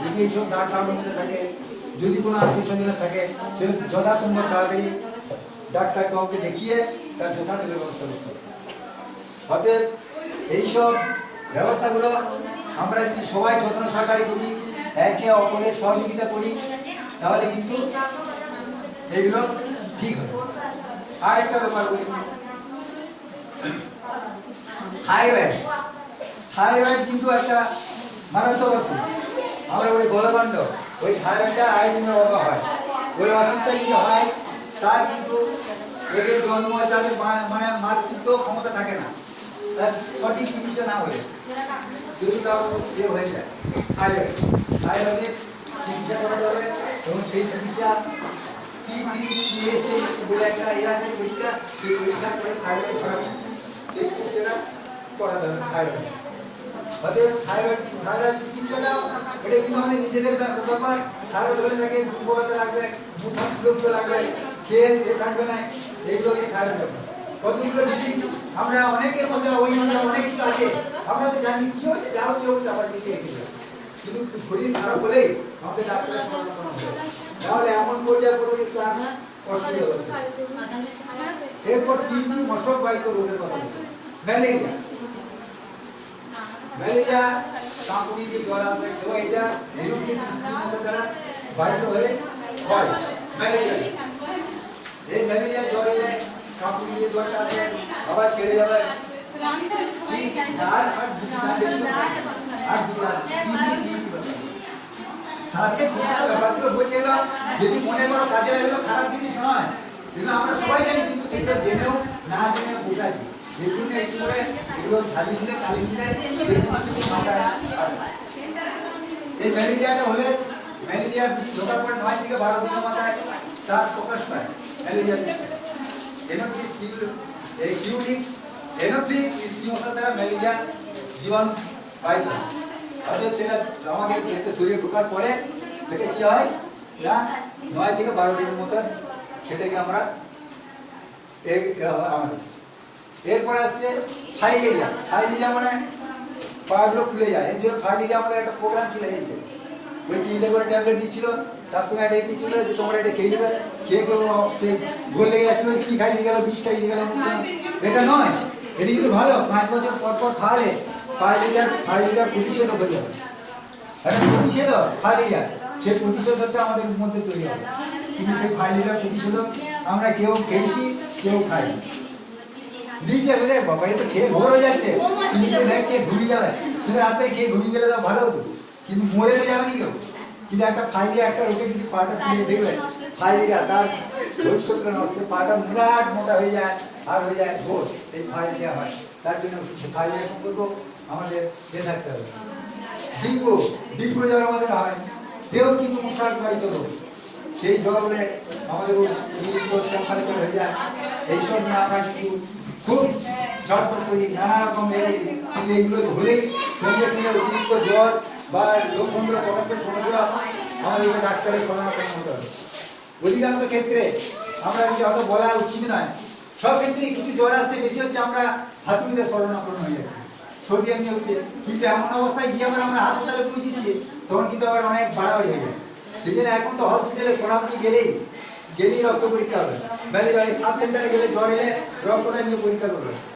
যদি এইসব দাগ কারণের মধ্যে থাকে, যদি কোনো আত্মীয় স্বজন থাকে, সে যথাসম্ভব তাড়াতাড়ি ডাক্তার কাউকে দেখিয়ে তার যথাযথ ব্যবস্থা করতে হবে। অতএব এইসব ব্যবস্থাগুলো আমরা যদি সবাই যত্ন সহকারে করি, একে অপরের সহযোগিতা করি, তাহলে কিন্তু এগুলো ঠিক হবে। আর একটা ব্যাপার বলি, থাইরয়েড। থাইরয়েড কিন্তু একটা মারাত্মক অসুখ, আমরা বলি গলগণ্ড। ওই থাইরয়েডটা আয়োডিনের অভাব হয়। ওই অসুখটা যদি হয়, তার কিন্তু এদের জন্ম তাদের মানে মাতৃত্ব ক্ষমতা থাকে না, তার সঠিক চিকিৎসা না হলে যদি কারো ইয়ে হয়ে যায় থাইরয়েড, থাইরয়েডের চিকিৎসা করাতে হবে। এবং সেই চিকিৎসা T3PSA বলে একটা আছে পরীক্ষা, সেই পরীক্ষা করে থাইরয়েড ধরা সেই চিকিৎসাটা করাতে হবে থাইরয়েড। অতএব থাইরয়েড চিকিৎসাটাও এটা কিন্তু আমাদের নিজেদের ব্যাপার। থাইরয়েড হলে তাকে দুর্বলতা লাগবে, মুখ লাগবে, খেয়ে থাকবে না, এইগুলো হচ্ছে থাইরয়েড ব্যাপার। কতগুলো ডিজিজ আমরা অনেকের মধ্যে ওই অনেক কিছু আছে, আমরা তো জানি কি হচ্ছে, যা হচ্ছে হচ্ছে আবার দিকে রেখে যায়। কিন্তু শরীর খারাপ হলেই আমাদের ডাক্তারের শরণাপন্ন হবে, তাহলে এমন পর্যায়ে পড়বে যে তার অসুবিধা হবে। এরপর 3টি মশক বাহিত রোগের কথা, ম্যালেরিয়া। ম্যালেরিয়া কাঁপুনি যে জ্বর আসবে, এবং এটা নিউক্লিয়াস সিস্টেমের দ্বারা বাহিত হয়ে হয় ম্যালেরিয়া। এই ম্যালেরিয়া জ্বরে কাঁপুনি যে জ্বরটা আসবে আবার ছেড়ে যাবে। সারাকে ছোট ব্যাপারগুলো বলছে এলো, যদি মনে করো কাজে এগুলো খারাপ জিনিস নয়, এগুলো আমরা সবাই জানি, কিন্তু সেগুলো জেনেও না জেনে বোঝাচ্ছি। এই জন্য এই করে এগুলো ঝালিয়ে দিলে চালিয়ে দিলে এই ম্যালেরিয়াটা হলে, ম্যালেরিয়া ঢোকার পরে 9 থেকে 12 দিনের মাথায় তার প্রকাশ পায় ম্যালেরিয়া। এনোফিলিক স্কিমোসা দ্বারা ম্যালেরিয়া জীবাণু বাহিত হয়। অর্থাৎ সেটা আমাদের শরীরে ঢোকার পরে থেকে কি হয় না 9 থেকে 12 দিনের মতো সেটাকে আমরা এরপরে আসছে ফাইলেরিয়া। ফাইলেরিয়া মানে পাগুলো খুলে যায়, এই জন্য ফাইলেরিয়া আমাদের একটা প্রোগ্রাম ছিল। এই যে ওই 3টে করে ট্যাবলেট দিচ্ছিল, তার সঙ্গে এটা দিচ্ছিল যে তোমরা এটা খেয়ে নেবে, খেয়ে কেউ সে গোল লেগে যাচ্ছিল, কি খাইয়ে গেল, বিষ খাইয়ে গেল। এটা নয়, এটি কিন্তু ভালো। 5 বছর পর পর খাওয়ালে ফাইলেরিয়ার প্রতিষেধক হয়ে যাবে। একটা প্রতিষেধক ফাইলেরিয়া, সেই প্রতিষেধকটা আমাদের মধ্যে তৈরি হবে। কিন্তু সেই ফাইলেরিয়ার প্রতিষেধক আমরা কেউ খেয়েছি, কেউ খাইনি। দিয়েছে বুঝলে বাবা, এ তো খেয়ে ঘোর হয়ে যাচ্ছে, কিন্তু দেখছে ঘুমিয়ে যাবে, সেটা রাতে খেয়ে ঘুমিয়ে গেলে তো ভালো হতো, কিন্তু মরে তো যাবে না কেউ। কিন্তু একটা ফাইলেরিয়া, একটা রোগে যদি পাটা তুলে দেখবে ফাইলেরিয়া, তার ভবিষ্যৎটা নষ্ট, পাটা মুরাট মোটা হয়ে যায়, আর হয়ে যায় ঘোর। এই ফাইলেরিয়া হয়, তার জন্য ফাইলেরিয়া সম্পর্ক আমাদের জেনে থাকতে হবে। ডেঙ্গু জ্বর আমাদের হয়, সেও কিন্তু মশার বাড়িতে রোগ। সেই জ্বর হলে আমাদের হয়ে যায়। এইসব নিয়ে আমরা কিন্তু খুব ঝটপট করি, নানা রকম কিন্তু এইগুলো হলেই সঙ্গে সঙ্গে অতিরিক্ত জ্বর বা লক্ষণগুলো প্রকাশের সমস্যা আমাদেরকে ডাক্তারের শরণাপন্ন হতে হবে। অধিকাংশ ক্ষেত্রে আমরা অত বলা উচিত নয়, সব ক্ষেত্রেই কিছু জ্বর আসছে বেশি হচ্ছে, আমরা হাতুড়িতে শরণাপন্ন হয়ে যাচ্ছি, সর্দি এমনি হচ্ছে। কিন্তু এমন অবস্থায় গিয়ে আবার আমরা হাসপাতালে পৌঁছেছি, তখন কিন্তু আবার অনেক বাড়াবাড়ি হয়ে যায়। সেই জন্য এখন তো হসপিটালে সোনামনি গেলেই রক্ত পরীক্ষা হবে। ম্যালেরিয়া সাব সেন্টারে গেলে জ্বর এলে রক্তটা নিয়ে পরীক্ষা করবে।